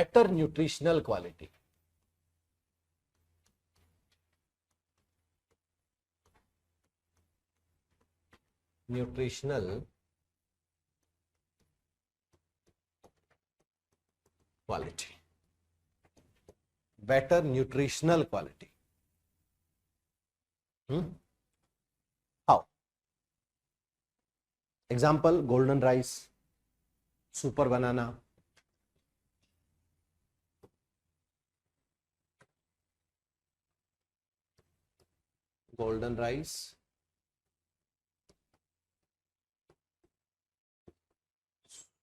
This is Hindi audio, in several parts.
Better nutritional quality. Nutritional quality, better nutritional quality. How? Example, golden rice, super banana, golden rice,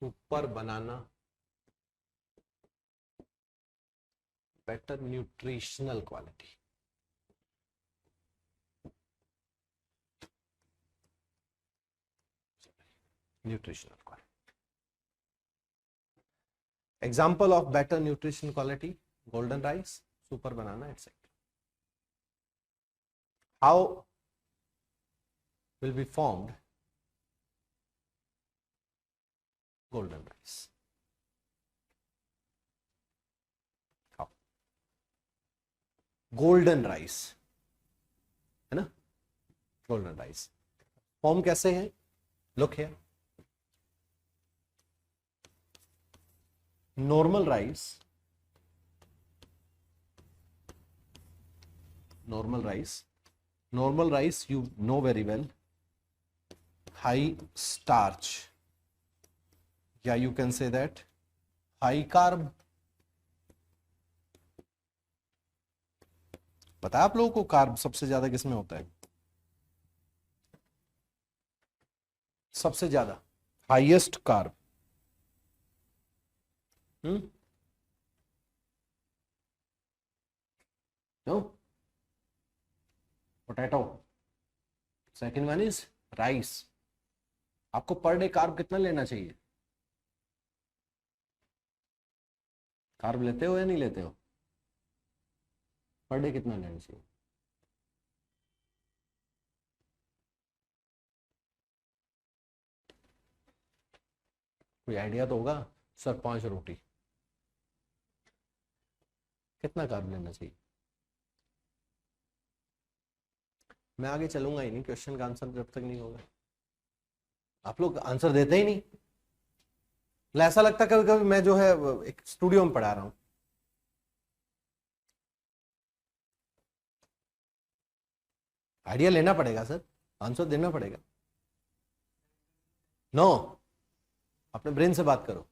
super banana, better nutritional quality. Nutritional quality, example of better nutrition quality, golden rice, super banana, etcetera. How will be formed golden rice? How? Golden rice है ना, गोल्डन राइस फॉर्म कैसे है? Look here, normal rice, normal rice you know very well, high starch, yeah you can say that high carb। पता है आप लोगों को कार्ब सबसे ज्यादा किसमें होता है? सबसे ज्यादा highest carb no, potato. Second one is rice. आपको पर डे कार्ब कितना लेना चाहिए? कार्ब लेते हो या नहीं लेते हो? पर डे कितना लेना चाहिए? कोई आइडिया तो होगा सर? 5 रोटी, कितना कार्ब लेना चाहिए? मैं आगे चलूंगा ही नहीं क्वेश्चन का आंसर जब तक नहीं होगा। आप लोग आंसर देते ही नहीं। ऐसा लगता कभी कभी मैं जो है एक स्टूडियो में पढ़ा रहा हूं। आइडिया लेना पड़ेगा सर, आंसर देना पड़ेगा। नो, अपने ब्रेन से बात करो।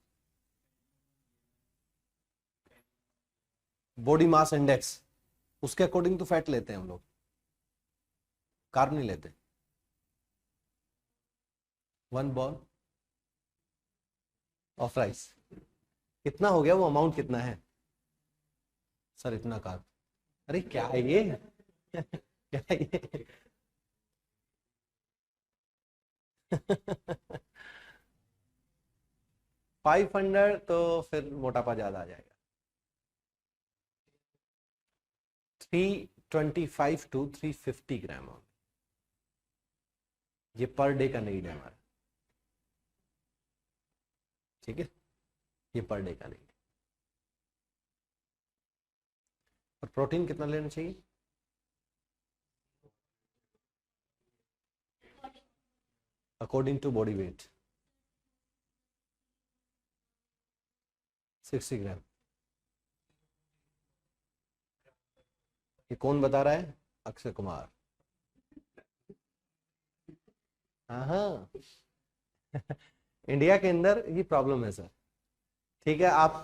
बॉडी मास इंडेक्स, उसके अकॉर्डिंग तो फैट लेते हैं हम लोग, कार्ब नहीं लेते। 1 बॉल ऑफ राइस कितना हो गया? वो अमाउंट कितना है सर? इतना कार्ब। अरे क्या है ये? क्या है ये? 500 तो फिर मोटापा ज्यादा आ जाएगा। 325 to 350 ग्राम, ये पर डे का नीड है हमारा, ठीक है? ये पर डे का नीड। और प्रोटीन कितना लेना चाहिए? अकॉर्डिंग टू बॉडी वेट 60 ग्राम। ये कौन बता रहा है? अक्षय कुमार। हाँ इंडिया के अंदर ये प्रॉब्लम है सर। ठीक है, आप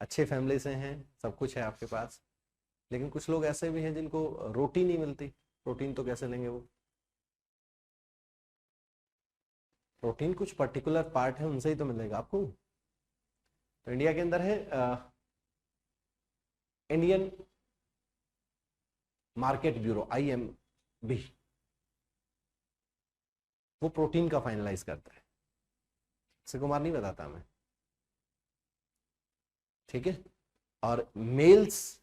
अच्छे फैमिली से हैं, सब कुछ है आपके पास, लेकिन कुछ लोग ऐसे भी हैं जिनको रोटी नहीं मिलती। प्रोटीन तो कैसे लेंगे वो? प्रोटीन कुछ पर्टिकुलर पार्ट है, उनसे ही तो मिलेगा आपको। तो इंडिया के अंदर है इंडियन मार्केट ब्यूरो, IMB, वो प्रोटीन का फाइनलाइज करता है। अक्षय कुमार नहीं बताता मैं, ठीक है? और मेल्स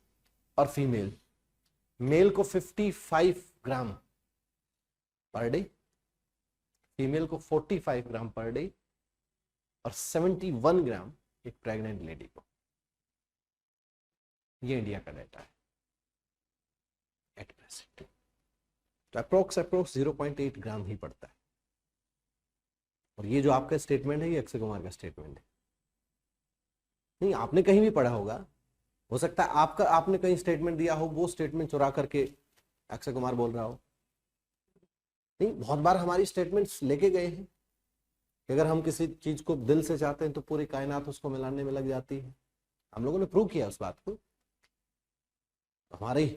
और फीमेल, मेल को 55 ग्राम पर डे, फीमेल को 45 ग्राम पर डे, और 71 ग्राम एक प्रेग्नेंट लेडी को। ये इंडिया का डाटा है एट प्रेजेंट। तो अप्रोक्स 0.8 ग्राम ही पड़ता है। और ये जो आपका स्टेटमेंट है ये अक्षय कुमार का स्टेटमेंट है। नहीं, आपने कहीं भी पढ़ा होगा, हो सकता है आपने कहीं स्टेटमेंट दिया हो, वो स्टेटमेंट चुरा करके अक्षय कुमार बोल रहा हो। नहीं, बहुत बार हमारी स्टेटमेंट्स लेके गए हैं कि अगर हम किसी चीज को दिल से चाहते हैं तो पूरी कायनात उसको मिलाने में लग जाती है। हम लोगों ने प्रूव किया उस बात को, हमारी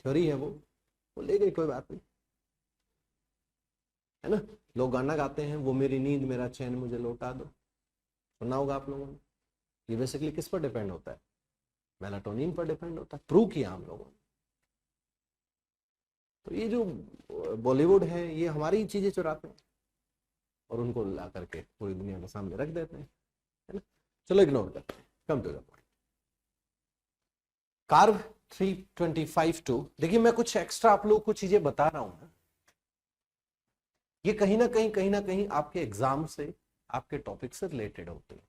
थ्योरी है वो ले गई, कोई बात नहीं, है ना। लोग गाना गाते हैं, वो मेरी नींद मेरा चैन मुझे लौटा दो, सुना होगा आप लोगों ने। ये बेसिकली किस पर डिपेंड होता है? मेलाटोनिन पर डिपेंड होता है, प्रूव किया हम लोगों ने। तो ये जो बॉलीवुड है ये हमारी चीजें चुराते हैं और उनको ला करके पूरी दुनिया के सामने रख देते हैं, है ना। चलो इग्नोर करते हैं, कम टू द पॉइंट। कार्व 325-2, देखिए मैं कुछ एक्स्ट्रा आप लोगों को चीजें बता रहा हूं ना, ये कहीं ना कहीं आपके एग्जाम से, आपके टॉपिक से रिलेटेड होते हैं।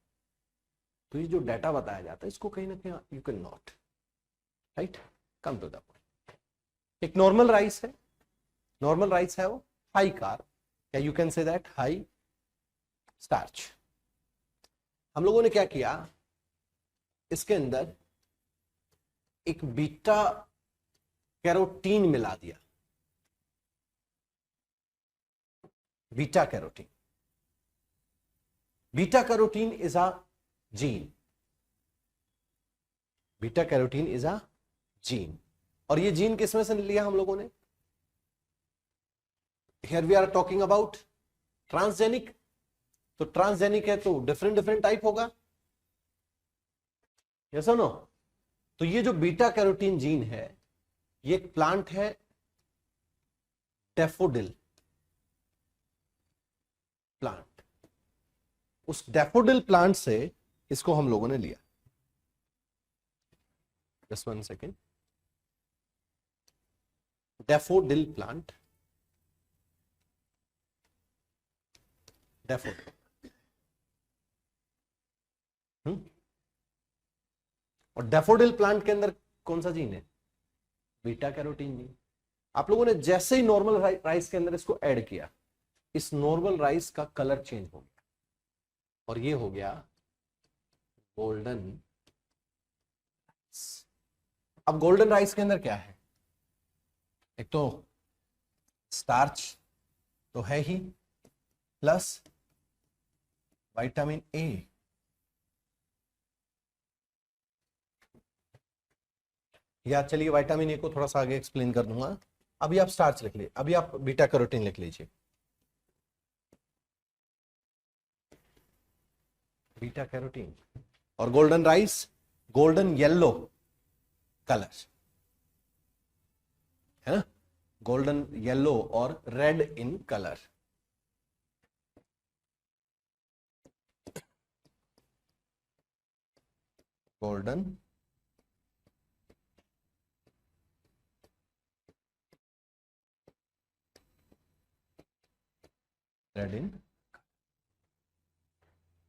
तो ये जो डाटा बताया जाता है इसको कहीं ना कहीं you can not, right. Come to the point. एक नॉर्मल राइस है, नॉर्मल राइस है वो हाई कार्ब, या you can say that high starch. हम लोगों ने क्या किया, इसके अंदर एक बीटा कैरोटीन मिला दिया, beta carotene. Beta carotene is a gene, beta carotene is a gene. और ये जीन किसमें से लिया हम लोगों ने? Here we are talking about transgenic. तो ट्रांसजेनिक है तो डिफरेंट टाइप होगा, यस और नो। तो ये जो बीटा कैरोटीन जीन है ये एक प्लांट है डैफोडिल प्लांट। उस डैफोडिल प्लांट से इसको हम लोगों ने लिया। Just one second. Daffodil plant, daffodil, और डैफोडिल प्लांट के अंदर कौन सा जीन है? Beta carotene gene. आप लोगों ने जैसे ही नॉर्मल राइस के अंदर इसको ऐड किया, इस नॉर्मल राइस का कलर चेंज हो गया और ये हो गया गोल्डन राइस। अब गोल्डन राइस के अंदर क्या है? एक तो स्टार्च तो है ही, प्लस विटामिन ए। या चलिए विटामिन ए को थोड़ा सा आगे एक्सप्लेन कर दूंगा। अभी आप स्टार्च लिख लीजिए, अभी आप बीटा कैरोटीन लिख लीजिए। बीटा कैरोटीन और golden rice, golden yellow colour है ना, गोल्डन येलो और red in colour. Golden red in,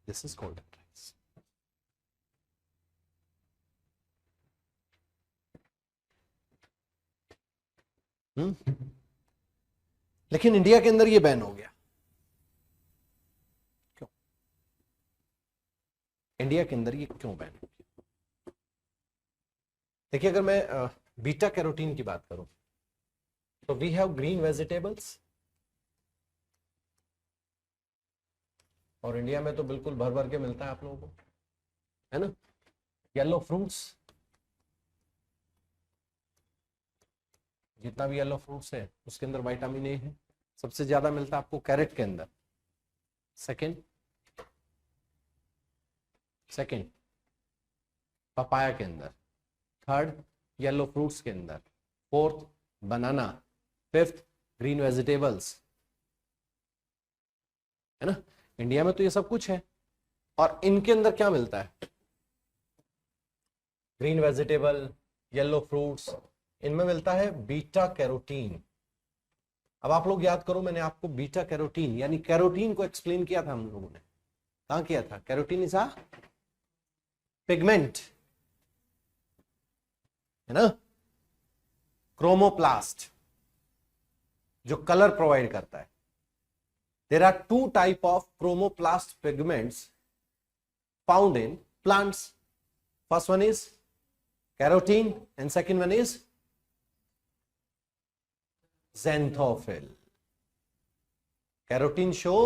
this is golden rice. लेकिन इंडिया के अंदर ये बैन हो गया, क्यों? इंडिया के अंदर ये क्यों बैन हो गया? देखिए अगर मैं बीटा कैरोटीन की बात करूं तो वी हैव ग्रीन वेजिटेबल्स, और इंडिया में तो बिल्कुल भर भर के मिलता है आप लोगों को, है ना। येलो फ्रूट्स, जितना भी येलो फ्रूट्स है उसके अंदर विटामिन ए है। सबसे ज्यादा मिलता है आपको कैरेट के अंदर, सेकंड पपाया के अंदर, थर्ड येलो फ्रूट्स के अंदर, फोर्थ बनाना, फिफ्थ ग्रीन वेजिटेबल्स, है ना। इंडिया में तो ये सब कुछ है, और इनके अंदर क्या मिलता है? ग्रीन वेजिटेबल, येलो फ्रूट्स, इनमें मिलता है बीटा कैरोटीन। अब आप लोग याद करो, मैंने आपको बीटा कैरोटीन यानी कैरोटीन को एक्सप्लेन किया था हम लोगों ने, कहां किया था? कैरोटीन इज अ पिगमेंट, है ना, क्रोमोप्लास्ट जो कलर प्रोवाइड करता है. There are two type of chromoplast pigments found in plants. First one is carotene and second one is xanthophyll. Carotene show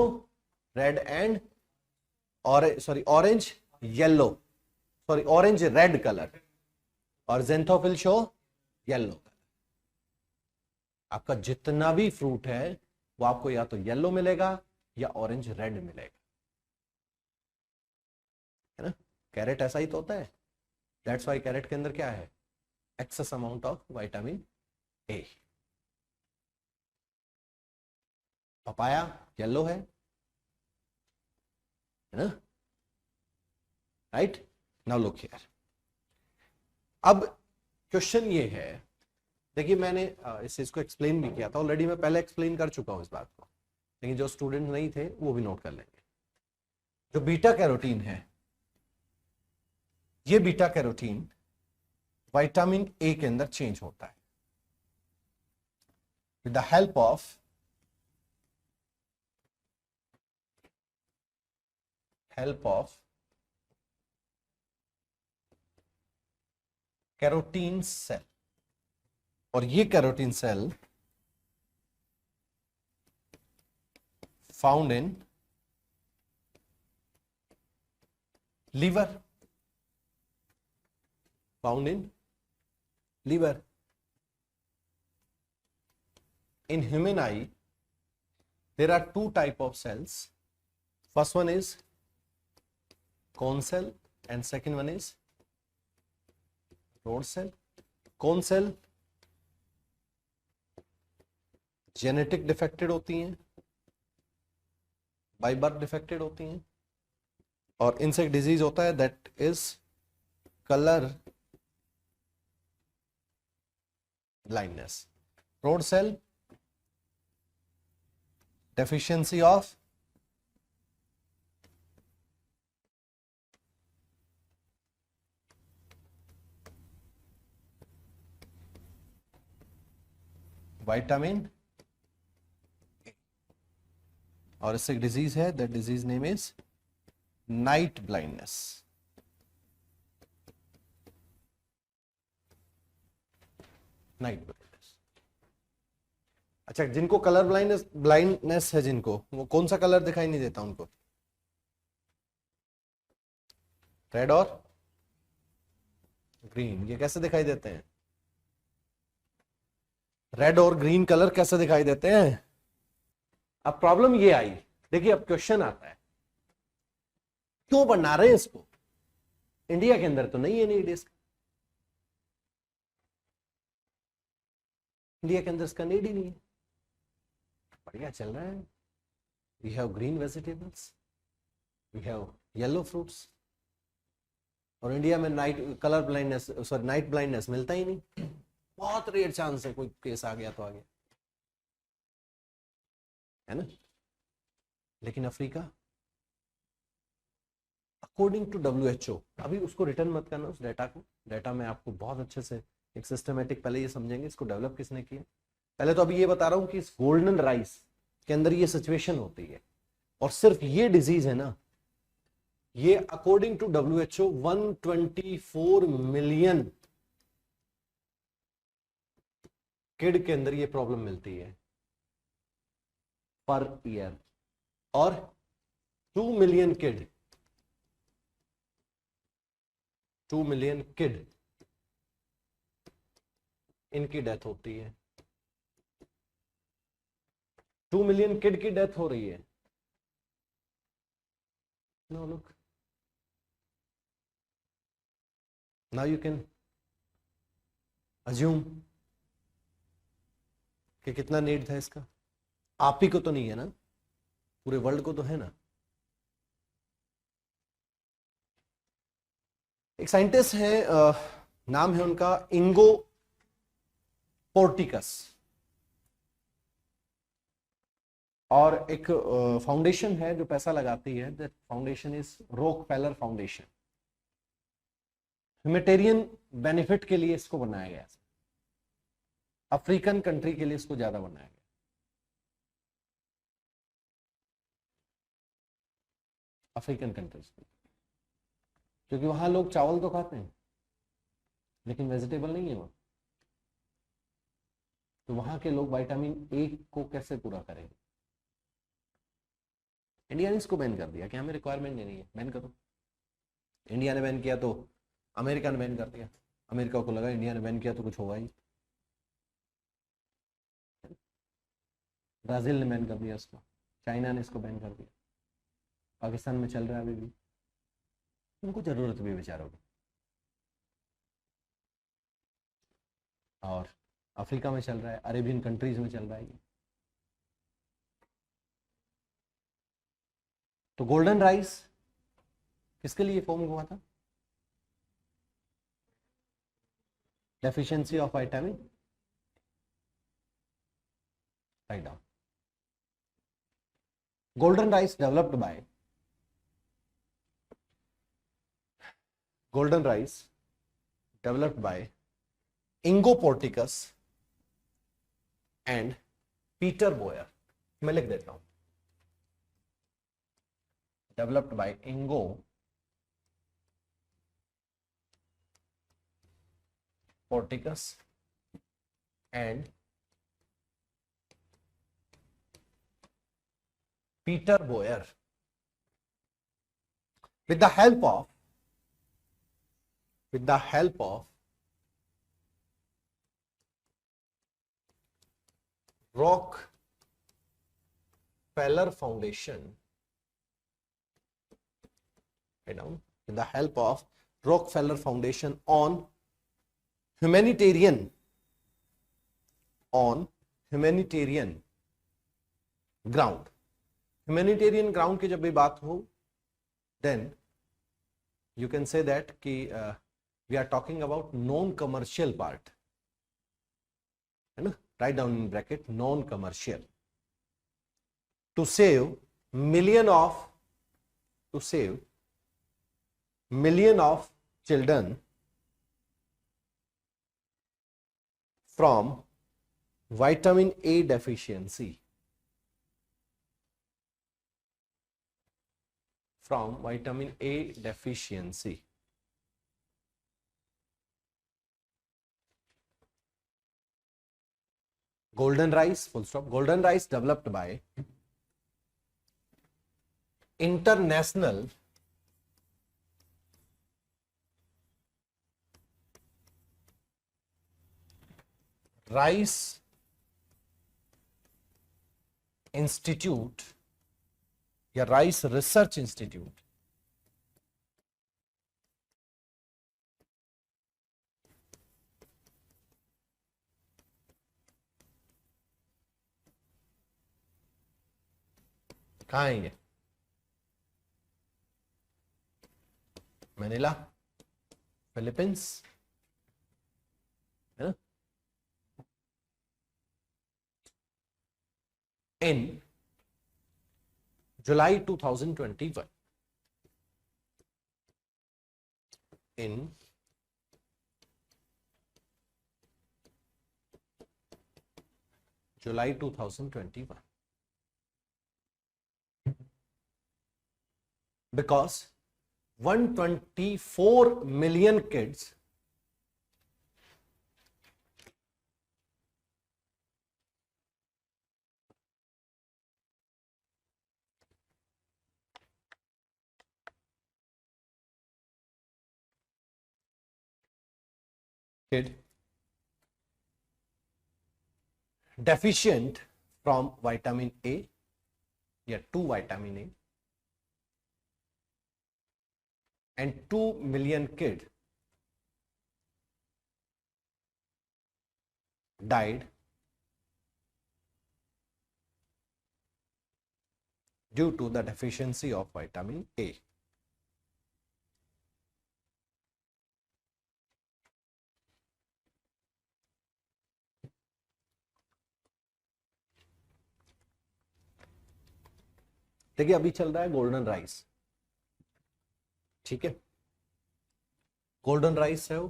red and orange yellow, orange red color, और xanthophyll show yellow color. आपका जितना भी फ्रूट है वो आपको या तो येलो मिलेगा या ऑरेंज रेड मिलेगा, है ना. कैरेट ऐसा ही तो होता है. दैट्स वाई कैरेट के अंदर क्या है, excess amount of vitamin A. Papaya yellow है ना, राइट. Now look here. अब क्वेश्चन ये है, देखिए मैंने इस चीज को एक्सप्लेन भी किया था ऑलरेडी, मैं पहले एक्सप्लेन कर चुका हूं इस बात को, लेकिन जो स्टूडेंट नहीं थे वो भी नोट कर लेंगे. जो बीटा कैरोटीन है, ये बीटा कैरोटीन विटामिन ए के अंदर चेंज होता है with the help of carotene cell. और ये carotene cell found in liver, in human eye there are two type of cells. First one is cone cell and second one is rod cell. Cone cell genetic defected होती हैं, बाय बर्थ डिफेक्टेड होती हैं, और इनसे एक डिजीज होता है that is colour blindness. Rod cell deficiency of vitamin, और इससे एक डिजीज है, that disease name is night blindness. अच्छा, जिनको कलर ब्लाइंडनेस है, जिनको वो कौन सा कलर दिखाई नहीं देता उनको, रेड और ग्रीन. ये कैसे दिखाई देते हैं, रेड और ग्रीन कलर कैसे दिखाई देते हैं. अब प्रॉब्लम ये आई, देखिए अब क्वेश्चन आता है क्यों बना रहे हैं इसको, इंडिया के अंदर तो नहीं है नीड इसका, इंडिया के अंदर इसका नीड ही नहीं है, बढ़िया चल रहा है. We have green vegetables, we have yellow fruits, और इंडिया में नाइट ब्लाइंडनेस मिलता ही नहीं. बहुत रेयर चांस है, कोई केस आ गया तो आ गया, है ना. लेकिन अफ्रीका अकॉर्डिंग टू WHO, अभी उसको रिटर्न मत करना उस डेटा को, डेटा में आपको बहुत अच्छे से एक सिस्टमेटिक, पहले ये समझेंगे इसको डेवलप किसने किया. पहले तो अभी ये बता रहा हूं कि इस गोल्डन राइस के अंदर ये सिचुएशन होती है, और सिर्फ ये डिजीज है ना, ये according to WHO 124 million kid के अंदर ये प्रॉब्लम मिलती है पर ईयर, और 2 मिलियन किड इनकी डेथ होती है. 2 मिलियन किड की डेथ हो रही है. No look, now you can assume कि कितना नीड था इसका. आप ही को तो नहीं है ना, पूरे वर्ल्ड को तो है ना. एक साइंटिस्ट है, नाम है उनका इंगो पोर्टिकस, और एक फाउंडेशन है जो पैसा लगाती है, that foundation is Rockefeller foundation. Humanitarian benefit के लिए इसको बनाया गया, अफ्रीकन कंट्री के लिए इसको ज्यादा बनाया गया। अफ्रीकन कंट्रीज, क्योंकि वहां लोग चावल तो खाते हैं लेकिन वेजिटेबल नहीं है वहां, तो वहां के लोग विटामिन ए को कैसे पूरा करेंगे। इंडिया ने इसको बैन कर दिया कि हमें रिक्वायरमेंट नहीं है, बैन करो। इंडिया ने बैन किया तो अमेरिका ने बैन कर दिया, अमेरिका को लगा इंडिया ने बैन किया तो कुछ होगा ही, ब्राजील ने बैन कर दिया इसको, चाइना ने इसको बैन कर दिया, पाकिस्तान में चल रहा है अभी भी, उनको जरूरत भी बेचारों की, और अफ्रीका में चल रहा है, अरेबियन कंट्रीज में चल रहा है। तो गोल्डन राइस किसके लिए फॉर्म हुआ था? Deficiency of vitamin, write down. golden rice developed by Ingo Porticus and Peter Boyer, मैं लिख देता हूं, developed by Ingo Porticus and Peter Boyer with the help of Rockefeller Foundation, write down, with the help of Rockefeller Foundation on humanitarian ground. Humanitarian ground की जब भी बात हो, then you can say that कि we are talking about non-commercial part, है ना, write down in bracket non-commercial, to save million of children from vitamin A deficiency, golden rice, full stop. Golden rice developed by International Rice Institute या राइस रिसर्च इंस्टीट्यूट, कहाँ है ये? मैनिला, फिलीपींस, है ना? In July 2021, in July 2021, because 124 million kids deficient from vitamin A या 2 vitamin A, and 2 million kids died due to the deficiency of vitamin A. देखिए अभी चल रहा है गोल्डन राइस, ठीक है, गोल्डन राइस है वो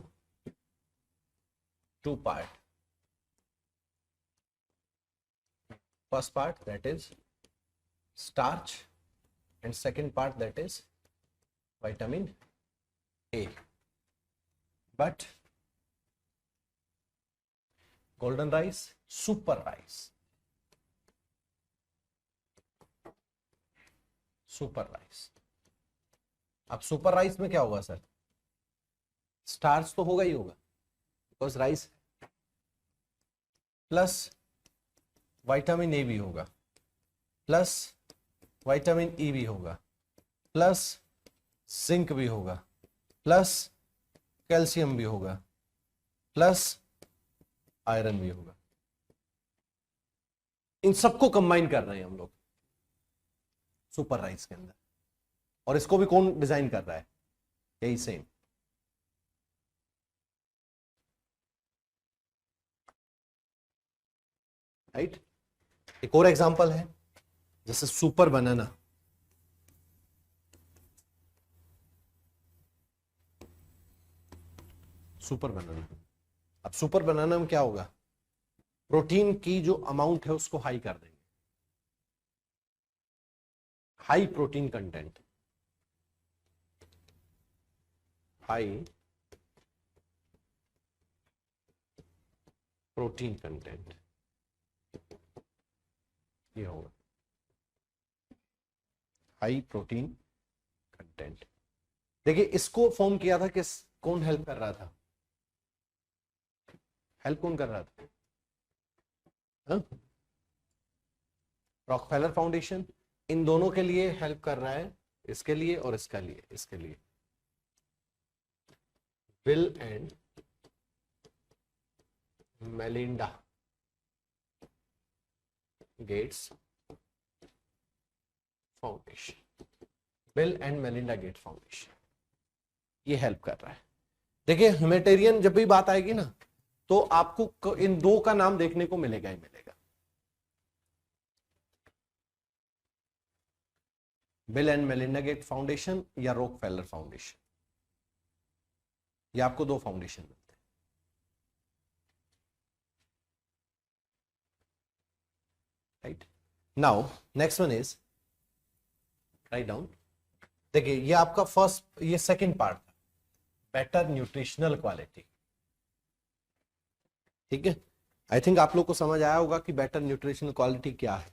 two part. First part, that is starch, and second part, that is vitamin A. But golden rice, super rice, super rice. अब सुपर राइस में क्या होगा सर? स्टार्च तो होगा ही होगा, because rice plus vitamin A भी होगा, प्लस विटामिन ई भी होगा, प्लस जिंक भी होगा, प्लस कैल्शियम भी होगा, प्लस आयरन भी होगा. इन सबको कंबाइन कर रहे हैं हम लोग सुपर राइस के अंदर. और इसको भी कौन डिजाइन कर रहा है? यही सेम. राइट. एक और एग्जांपल है, जैसे सुपर बनाना. सुपर बनाना. अब सुपर बनाना में क्या होगा? प्रोटीन की जो अमाउंट है उसको हाई कर देंगे, high protein content, high protein content, ये होगा हाई प्रोटीन कंटेंट. देखिए इसको फॉर्म किया था किस, कौन हेल्प कर रहा था? हेल्प कौन कर रहा था? Rockefeller foundation. इन दोनों के लिए हेल्प कर रहा है, इसके लिए और इसके लिए. इसके लिए bill and Melinda Gates foundation. Bill and Melinda Gates foundation ये हेल्प कर रहा है. देखिए ह्यूमैनिटेरियन जब भी बात आएगी ना, तो आपको इन दो का नाम देखने को मिलेगा ही मिलेगा. Bill and Melinda Gate foundation या रॉकफेलर फाउंडेशन, ये आपको दो फाउंडेशन मिलते हैं. Right. Now next one is, right down. देखिए ये आपका फर्स्ट, ये सेकंड पार्ट था, बेटर न्यूट्रिशनल क्वालिटी. ठीक है. आई थिंक आप लोग को समझ आया होगा कि बेटर न्यूट्रिशनल क्वालिटी क्या है.